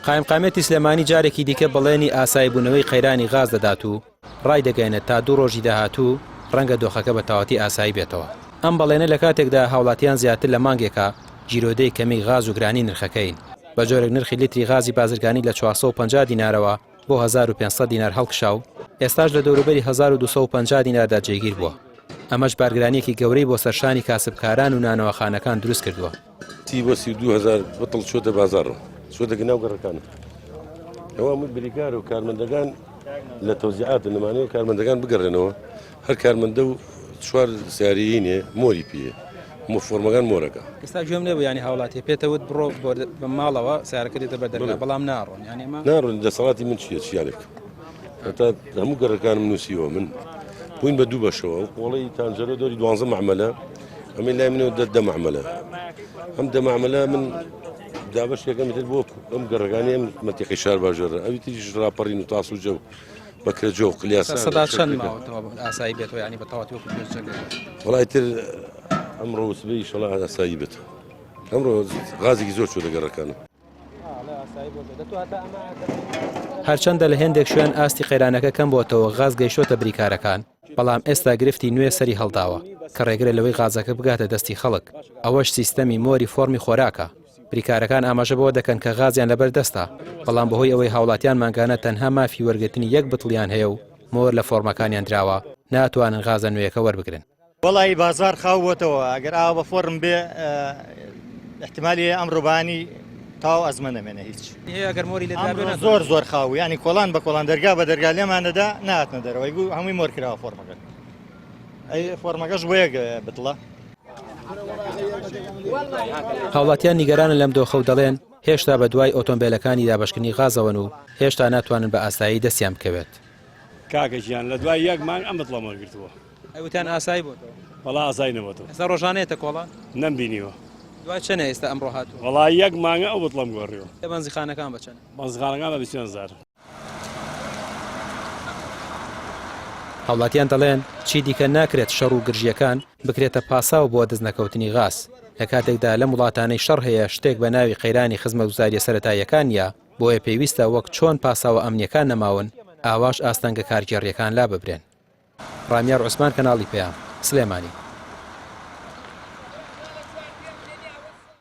قایمقامێتی سلێمانی جارێکی دیکە بەڵێنی ئاساییبوونەوەی قەیرانی غاز دەدات و ڕای دەگەینێت تا 2 ڕۆژی داهاتوو ڕەنگە دۆخەکە بە تەواوەتی ئاسایی بێتەوە. ئەم بەڵێنە لە کاتێکدا هاوڵاتیان زیاتر لە مانگێکە جیرۆدەی کەمی غاز و گرانی نرخەکەین. بە جۆرێک نرخی لیتری غازی بازرگانی لە 450 دینارەوە بۆ 1500 دینار هەڵکشا و ئێستاش لە دەوروبەری 1250 دیناردا جێگیر بووە. ئەمەش بارگرانیەکی گەورەی بۆ سەرشانی کاسبکاران و نانەوەخانەکان دروست کردووە. 32,000 بەتڵ چۆتە بازاڕەوە، چۆتە ناو گەڕەکانە. ئەوە بریکار و کارمەندەکان لە تەوزیعات نەمانەوە کارمەندەکان بگەڕێنەوە، هەر کارمەندە و چوار سیارەیینێ مۆری پێ فۆرمەکان مۆرەکە. ئێستا گوێم لێ بوو ینی هاوڵاتی پێتەوت بڕۆ بە ماڵەوە سیارەکە دێتە بەردەرگا بەڵام ناڕۆن ینی ناڕۆن دەسەڵاتی من چییە چیانێک هەتا هەموو گەڕەکانم نووسیوە من بووین بە دوو بەشەوە قۆڵی تانجەرە دۆری 12 معمەلە ئەمە لای منەوە 10 معمەلە ئەم 10 معمەلە من دابەشێکەکەم تر بۆ ئەم گەڕەکانی ئەم مەتیقی شار باژێرە ئەوی تریش ڕاپەڕین و تاس و جە و بەکرەجە و قلیاسە سەدا چەند ماوەتەوە ئاسایی بێتەوە ینی بە تەواوەتی وەکو وەڵای تر ئەمڕۆ وسبەی ئینشەڵا ئاسایی بێت ئەمڕۆ غازێکی زۆر چوو لە گەڕەکانە. هەرچەندە لە هێندێک شوێن ئاستی قەیرانەکە کەم بۆتەوە غاز گەیشتۆتە بریکارەکان، بەڵام ئێستا گرفتی نوێ سەری هەڵداوە کە ڕێگرە لەوەی غازەکە بگاتە دەستی خەڵک. ئەوەش سیستەمی مۆری فۆرمی خۆراکە. بریکارەکان ئاماژە بەوە دەکەن کە غازیان لەبەر دەستە، بەڵام بەهۆی ئەوەی هاوڵاتیان مانگانە تەنها مافی وەرگرتنی 1 بتڵیان هەیە و مۆر لە فۆرمەکانیان دراوە ناتوانن غازە نوێیەکە وەربگرن. وەڵی بازار خاوەتەوە ئەگەر ئاوا بە فۆرم بێ احتیمالی ئەمڕۆبانی تاو ئەزمە نەمێنە هیچ ئەگەر مۆری لێ زۆر خاوی ینی کۆڵان بە کۆڵان دەرگا بە دەرگا لێمانەدا نهاتنە دەرەوەی گو هەمووی مۆر کراوە فۆرمەکە ئەی فۆرمەکەش بۆیە بتڵە. هاوڵاتیان نیگەرانە لەم دۆخە و دەڵێن هێشتا بە دوای ئۆتۆمبیلەکانی دابشکردنی غازەوەن و هێشتا ناتوانن بە ئاسایی دەستیان بکەوێت. کاکەژیان لە دوای یەک مانگ ئەم بتڵەمە گرتووە. ئەوتان ئاسایی بۆتەوە؟ وەڵا ئاسایی نەبێتەوە. ئێستا ڕۆژانەیەتە کۆڵان؟ نەمبینیوە. دوای چەنە ئێستا ئەمڕۆ هاتووە؟ وەڵا یەک مانگە ئەو بتڵەم گۆڕیوە. بەنزیخانەکان بە چەند؟ بەنزیخانەکان بە 20,000. هاوڵاتیان دەڵێن چی دیکە ناکرێت شەڕ و گرژیەکان بکرێتە پاساو بۆ دەستنەکەوتنی غاز. لە کاتێکدا لە وڵاتانەی شەڕ هەیە شتێک بە ناوی قەیرانی خزمەتگوزاریە سەرەتاییەکان یا بۆیە پێویستە وەک چۆن پاساوە ئەمنیەکان نەماون ئاواش ئاستەنگە کارگێڕیەکان لا ببرێن. ڕامیار عوسمان کەناڵی پێیان سلێمانی.